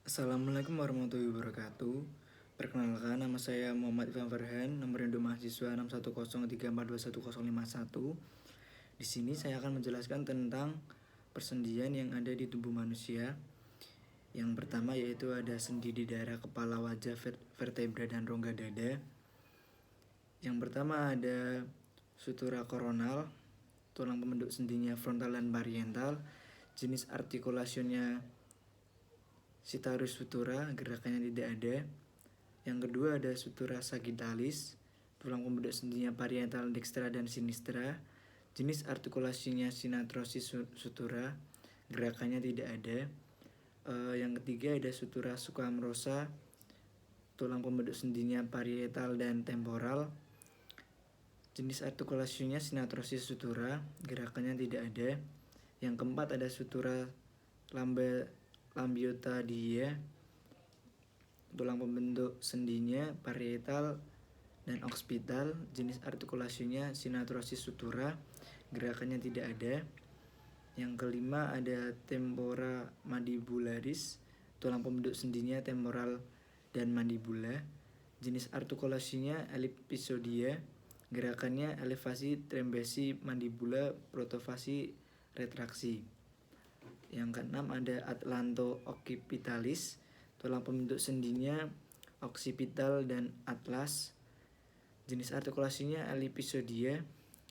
Assalamualaikum warahmatullahi wabarakatuh. Perkenalkan, nama saya Muhammad Ivan Farhan, nomor induk mahasiswa 61034211051. Di sini saya akan menjelaskan tentang persendian yang ada di tubuh manusia. Yang pertama yaitu ada sendi di daerah kepala, wajah, vertebra, dan rongga dada. Yang pertama ada sutura koronal, tulang pembentuk sendinya frontal dan parietal. Jenis artikulasionnya Sitarus sutura, gerakannya tidak ada. Yang kedua ada sutura sagittalis, tulang pembentuk sendinya parietal, dextra, dan sinistra. Jenis artikulasinya sinatrosis sutura, gerakannya tidak ada. Yang ketiga ada sutura squamorosa, tulang pembentuk sendinya parietal dan temporal. Jenis artikulasinya sinatrosis sutura, gerakannya tidak ada. Yang keempat ada sutura Lambiotadia, tulang pembentuk sendinya parietal dan occipital. Jenis artikulasinya sinatrosis sutura, gerakannya tidak ada. Yang kelima ada tempora mandibularis, tulang pembentuk sendinya temporal dan mandibula. Jenis artikulasinya ellipsoidea, gerakannya elevasi, trembesi, mandibula, protofasi, retraksi. Yang keenam ada atlanto-occipitalis, tulang pembentuk sendinya occipital dan atlas. Jenis artikulasinya ellipsoidea,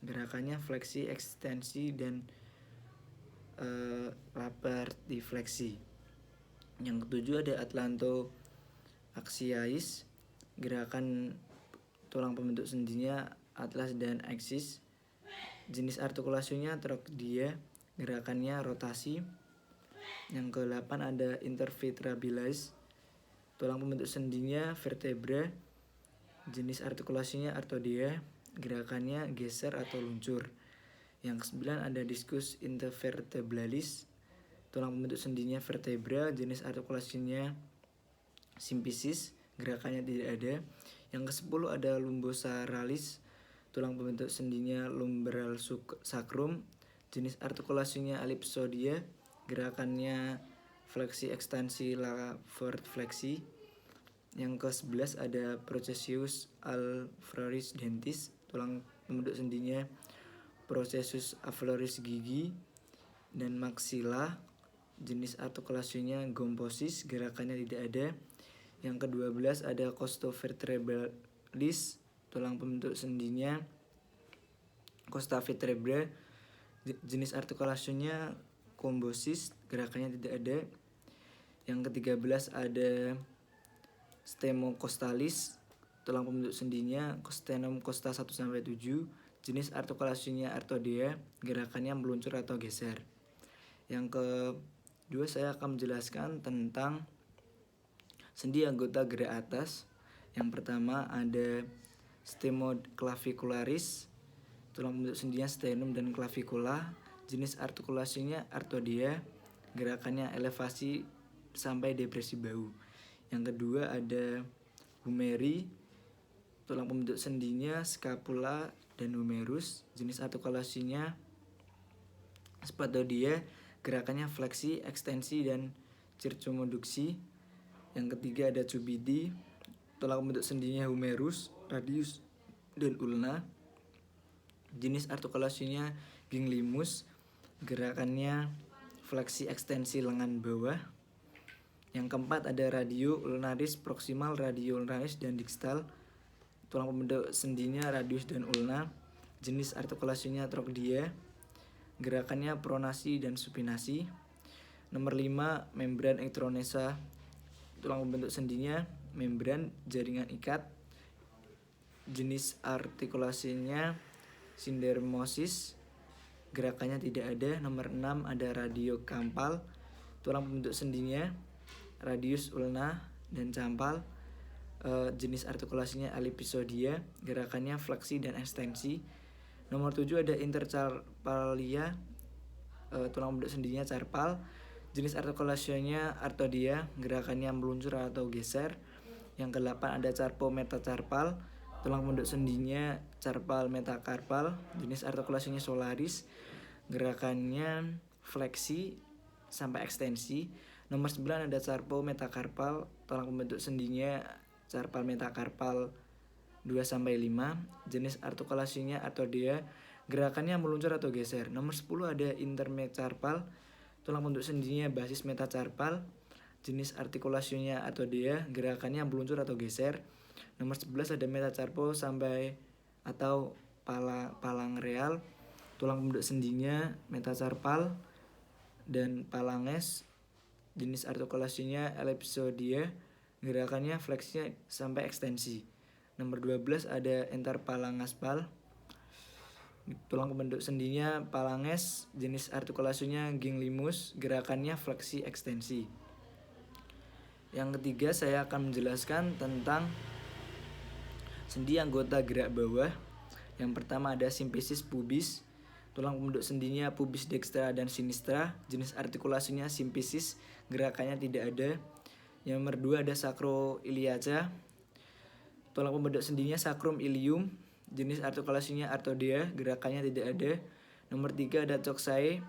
gerakannya fleksi, ekstensi, dan lapertifleksi. Yang ketujuh ada atlanto-axiais, gerakan tulang pembentuk sendinya atlas dan aksis. Jenis artikulasinya trochidea, gerakannya rotasi. Yang ke-8 ada intervertebralis, tulang pembentuk sendinya vertebra. Jenis artikulasinya artodea, gerakannya geser atau luncur. Yang ke-9 ada discus intervertebralis, tulang pembentuk sendinya vertebra. Jenis artikulasinya simpisis, gerakannya tidak ada. Yang ke-10 ada lumbosacralis, tulang pembentuk sendinya lumbar sacrum. Jenis artikulasinya ellipsoidea, gerakannya fleksi, ekstensi, laverfleksi. Yang ke-11 ada processus alveolis dentis, tulang pembentuk sendinya processus alveolis gigi dan maxilla. Jenis artikulasinya gomposis, gerakannya tidak ada. Yang ke-12 ada costovertebralis, tulang pembentuk sendinya costa vertebra. Jenis artikulasinya kombosis, gerakannya tidak ada. Yang ke-13 ada stemocostalis, tulang pembentuk sendinya sternum costa 1-7. Jenis artikulasinya artodea, gerakannya meluncur atau geser. Yang kedua saya akan menjelaskan tentang sendi anggota gerak atas. Yang pertama ada stemoclavicularis, tulang pembentuk sendinya sternum dan clavicula. Jenis artikulasinya artodea, gerakannya elevasi sampai depresi bahu. Yang kedua ada humeri, tulang pembentuk sendinya scapula dan humerus. Jenis artikulasinya spatodea, gerakannya fleksi, ekstensi, dan circumduksi. Yang ketiga ada cubidi, tulang pembentuk sendinya humerus, radius, dan ulna. Jenis artikulasinya ganglimus, gerakannya fleksi, ekstensi lengan bawah. Yang keempat ada radio ulnaris proximal, radio ulnaris, dan distal, tulang pembentuk sendinya radius dan ulna. Jenis artikulasinya trochidea, gerakannya pronasi dan supinasi. Nomor 5 membran ectronesa, tulang pembentuk sendinya membran jaringan ikat. Jenis artikulasinya sindermosis, gerakannya tidak ada. Nomor 6 ada radiokampal, tulang pembentuk sendinya radius, ulna, dan campal. Jenis artikulasinya ellipsoidea, gerakannya fleksi dan ekstensi. Nomor 7 ada intercarpalia, tulang pembentuk sendinya carpal. Jenis artikulasinya artodea, gerakannya meluncur atau geser. Yang ke-8 ada carpometacarpal, tulang pembentuk sendinya carpal metacarpal. Jenis artikulasinya solaris, gerakannya fleksi sampai ekstensi. Nomor 9 ada carpo metakarpal, tulang pembentuk sendinya carpal metakarpal 2-5, jenis artikulasinya artodea, gerakannya meluncur atau geser. Nomor 10 ada intermetacarpal, tulang pembentuk sendinya basis metacarpal, jenis artikulasinya artodea, gerakannya meluncur atau geser. Nomor 11 ada metacarpo sampai atau palang real, tulang pembentuk sendinya metacarpal dan palanges, jenis artikulasinya ellipsoidea, gerakannya fleksi sampai ekstensi. Nomor 12 ada interpalangaspal, tulang pembentuk sendinya palanges, jenis artikulasinya ginglimus, gerakannya fleksi ekstensi. Yang ketiga saya akan menjelaskan tentang sendi anggota gerak bawah. Yang pertama ada simfisis pubis, tulang pembentuk sendinya pubis dextra dan sinistra, jenis artikulasinya simfisis, gerakannya tidak ada. Yang nomor 2 ada sacroiliaca, tulang pembentuk sendinya sacrum ilium, jenis artikulasinya artodea, gerakannya tidak ada. Nomor 3 ada coxae,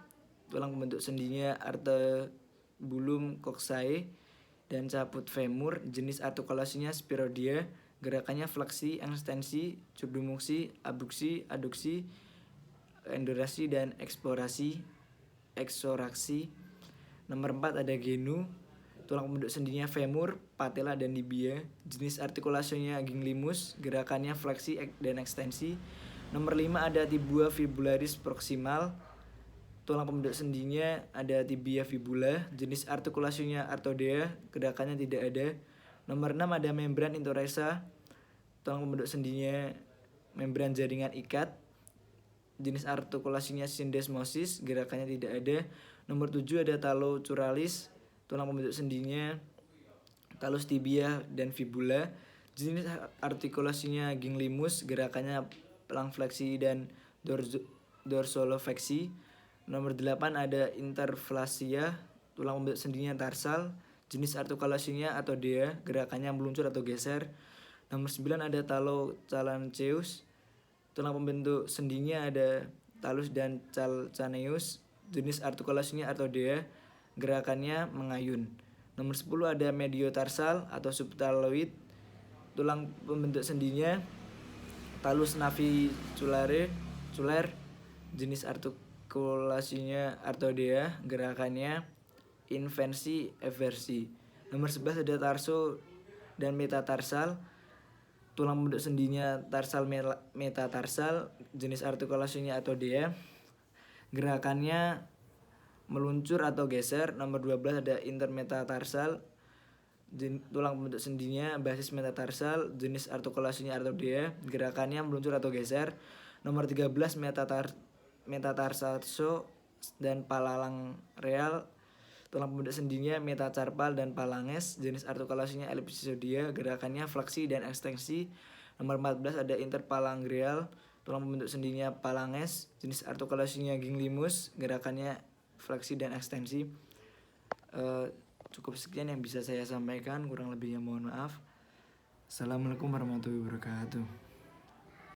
tulang pembentuk sendinya artebulum coxae dan caput femur, jenis artikulasinya spirodia, gerakannya fleksi, ekstensi, subdumuksi, abduksi, aduksi, endurasi dan eksoraksi. Nomor 4 ada genu, tulang pembentuk sendinya femur, patella dan tibia, jenis artikulasinya ginglimus, gerakannya fleksi dan ekstensi. Nomor 5 ada tibia fibularis proximal, tulang pembentuk sendinya ada tibia fibula, jenis artikulasinya artodea, gerakannya tidak ada. Nomor 6 ada membran interesa, tulang pembentuk sendinya membran jaringan ikat, jenis artikulasinya syndesmosis, gerakannya tidak ada. Nomor 7 ada talocuralis, tulang pembentuk sendinya talus tibia dan fibula, jenis artikulasinya ginglimus, gerakannya pelang fleksi dan dorsolofleksi. Nomor 8 ada interflasia, tulang pembentuk sendinya tarsal, jenis artikulasinya artodea, gerakannya meluncur atau geser. Nomor 9 ada talocalanceus, tulang pembentuk sendinya ada talus dan calcaneus, jenis artikulasinya artodea, gerakannya mengayun. Nomor 10 ada mediotarsal atau subtaloid, tulang pembentuk sendinya talus navicular, jenis artikulasinya artodea, gerakannya inversi eversi. Nomor 11 ada tarso dan metatarsal, tulang pembentuk sendinya tarsal metatarsal, jenis artikulasinya artodea, gerakannya meluncur atau geser. Nomor 12 ada intermetatarsal, tulang pembentuk sendinya basis metatarsal, jenis artikulasinya artodea, gerakannya meluncur atau geser. Nomor 13 metatarsalso dan palalang real, tulang pembentuk sendinya metacarpal dan palanges, jenis artikulasinya ellipsoidea, gerakannya fleksi dan ekstensi. Nomor 14 ada interpalangreal, tulang pembentuk sendinya palanges, jenis artikulasinya ginglimus, gerakannya fleksi dan ekstensi. Cukup sekian yang bisa saya sampaikan, kurang lebihnya mohon maaf. Assalamualaikum warahmatullahi wabarakatuh.